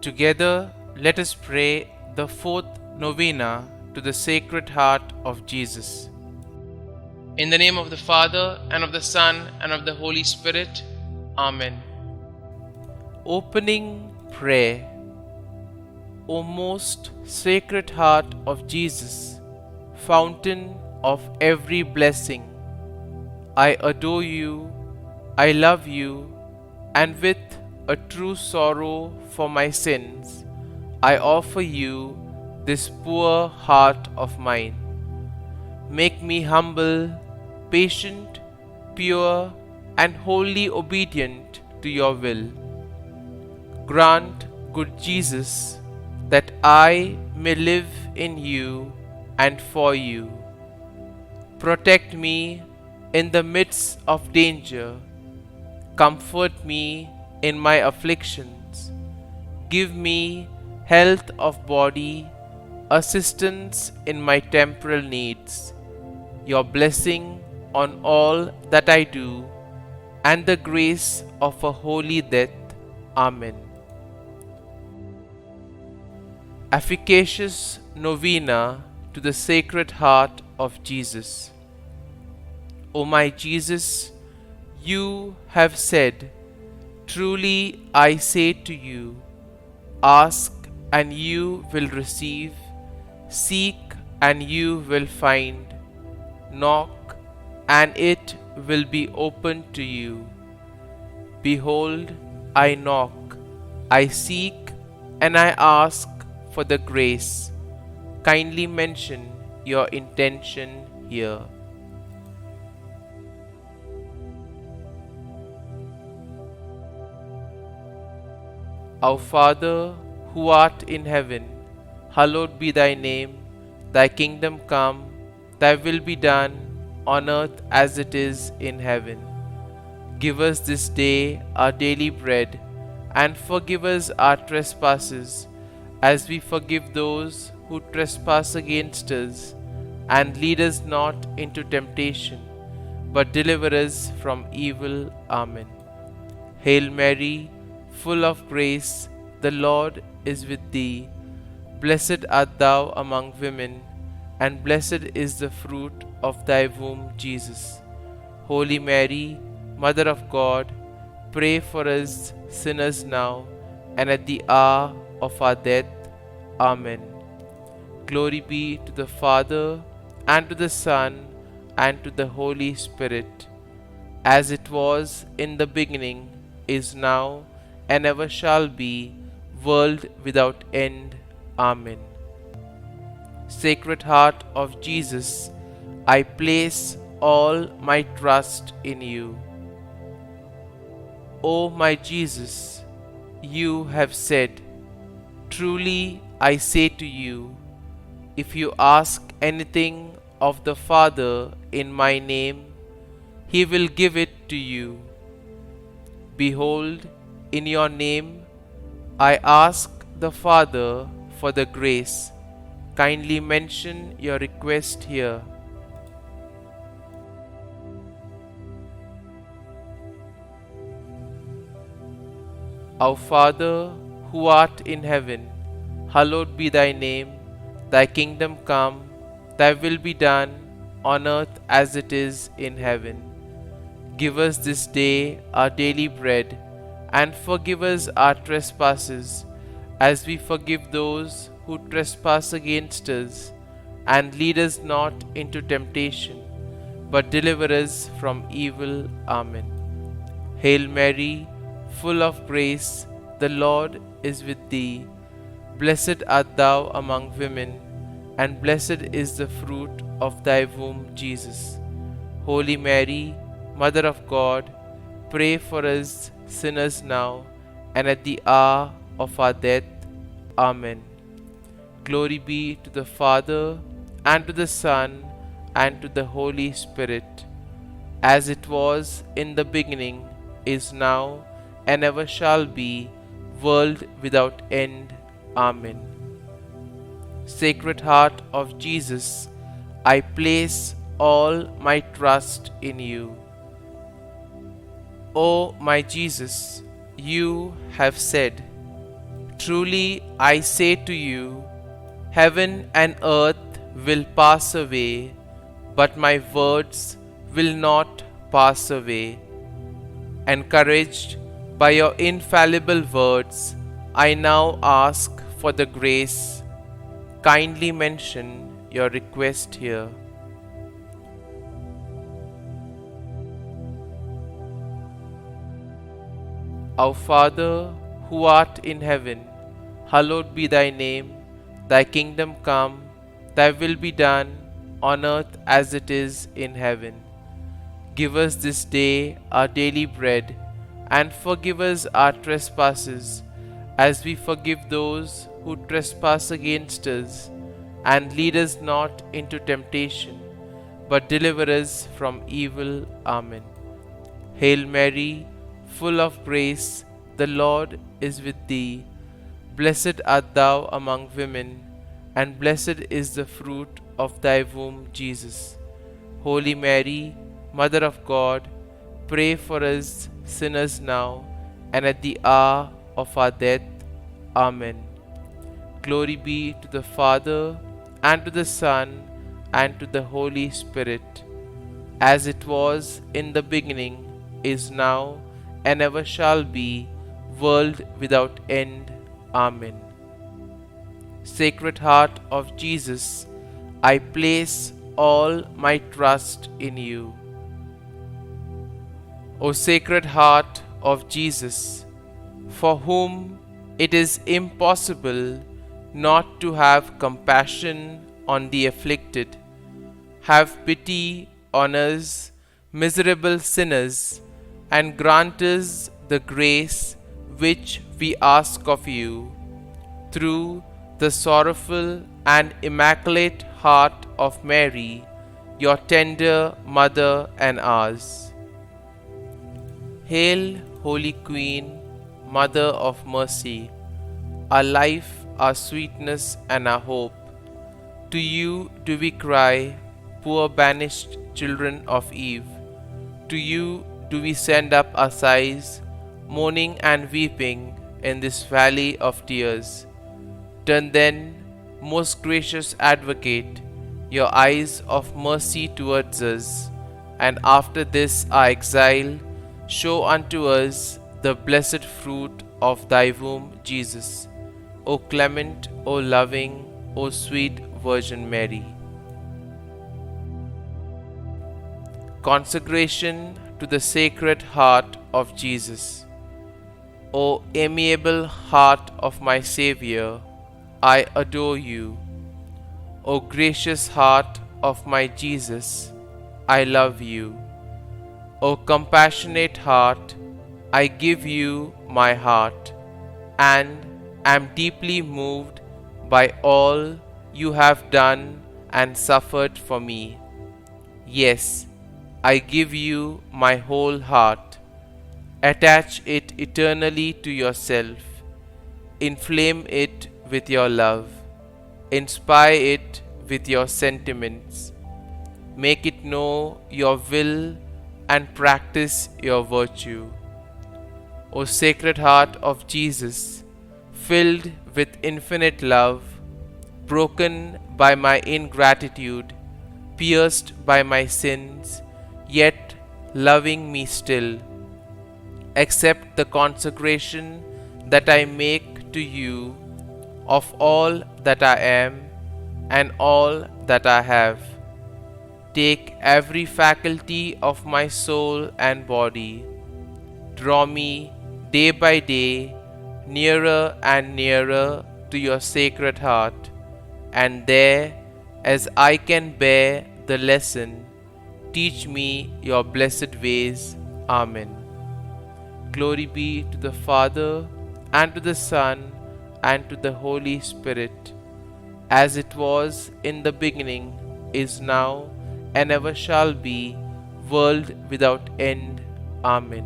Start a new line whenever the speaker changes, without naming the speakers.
Together, let us pray the fourth novena to the Sacred Heart of Jesus. In the name of the Father, and of the Son, and of the Holy Spirit. Amen. Opening Prayer. O most Sacred Heart of Jesus, fountain of every blessing, I adore you, I love you, and with a true sorrow for my sins, I offer you this poor heart of mine. Make me humble, patient, pure, and wholly obedient to your will. Grant, good Jesus, that I may live in you and for you. Protect me in the midst of danger. Comfort me in my afflictions. Give me health of body, assistance in my temporal needs, your blessing on all that I do, and the grace of a holy death. Amen. Efficacious Novena to the Sacred Heart of Jesus. O my Jesus, you have said, "Truly I say to you, ask and you will receive, seek and you will find, knock and it will be opened to you. Behold, I knock, I seek, and I ask for the grace." Kindly mention your intention here. Our Father, who art in heaven, hallowed be thy name. Thy kingdom come, thy will be done, on earth as it is in heaven. Give us this day our daily bread, and forgive us our trespasses, as we forgive those who trespass against us. And lead us not into temptation, but deliver us from evil. Amen. Hail Mary, full of grace, the Lord is with thee. Blessed art thou among women, and blessed is the fruit of thy womb, Jesus. Holy Mary, Mother of God, pray for us sinners now and at the hour of our death. Amen. Glory be to the Father, and to the Son, and to the Holy Spirit, as it was in the beginning, is now, and ever shall be, world without end. Amen. Sacred Heart of Jesus, I place all my trust in you. O my Jesus, you have said, "Truly I say to you, if you ask anything of the Father in my name, he will give it to you." Behold, in your name I ask the Father for the grace. Kindly mention your request here. Our Father, who art in heaven, hallowed be thy name. Thy kingdom come, thy will be done, on earth as it is in heaven. Give us this day our daily bread, and forgive us our trespasses, as we forgive those who trespass against us. And lead us not into temptation, but deliver us from evil. Amen. Hail Mary, full of grace, the Lord is with thee. Blessed art thou among women, and blessed is the fruit of thy womb, Jesus. Holy Mary, Mother of God, pray for us sinners now and at the hour of our death. Amen. Glory be to the Father, and to the Son, and to the Holy Spirit, as it was in the beginning, is now, and ever shall be, world without end. Amen. Sacred Heart of Jesus, I place all my trust in you. O my Jesus, you have said, Truly I say to you, heaven and earth will pass away, but my words will not pass away. Encouraged by your infallible words, I now ask for the grace. Kindly mention your request here. Our Father, who art in heaven, hallowed be thy name. Thy kingdom come, thy will be done, on earth as it is in heaven. Give us this day our daily bread, and forgive us our trespasses, as we forgive those who trespass against us. And lead us not into temptation, but deliver us from evil. Amen. Hail Mary, full of grace, the Lord is with thee. Blessed art thou among women, and blessed is the fruit of thy womb, Jesus. Holy Mary, Mother of God, pray for us sinners now and at the hour of our death. Amen. Glory be to the Father, and to the Son, and to the Holy Spirit, as it was in the beginning, is now, and ever shall be, world without end. Amen. Sacred Heart of Jesus, I place all my trust in you. O Sacred Heart of Jesus, for whom it is impossible not to have compassion on the afflicted, have pity on us, miserable sinners, and grant us the grace which we ask of you, through the sorrowful and immaculate heart of Mary, your tender Mother and ours. Hail, Holy Queen, Mother of Mercy, our life, our sweetness, and our hope. To you do we cry, poor banished children of Eve. To you do we send up our sighs, mourning and weeping in this valley of tears. Turn then, most gracious Advocate, your eyes of mercy towards us, and after this our exile, show unto us the blessed fruit of thy womb, Jesus. O clement, O loving, O sweet Virgin Mary. Consecration to the Sacred Heart of Jesus. O amiable heart of my Xavier, I adore you. O gracious heart of my Jesus, I love you. O compassionate heart, I give you my heart, and am deeply moved by all you have done and suffered for me. Yes, I give you my whole heart. Attach it eternally to yourself. Inflame it with your love. Inspire it with your sentiments. Make it know your will and practice your virtue. O Sacred Heart of Jesus, filled with infinite love, broken by my ingratitude, pierced by my sins, yet loving me still, accept the consecration that I make to you of all that I am and all that I have. Take every faculty of my soul and body. Draw me day by day nearer and nearer to your Sacred Heart, and there, as I can bear the lesson, teach me your blessed ways. Amen. Glory be to the Father, and to the Son, and to the Holy Spirit, as it was in the beginning, is now, and ever shall be, world without end. Amen.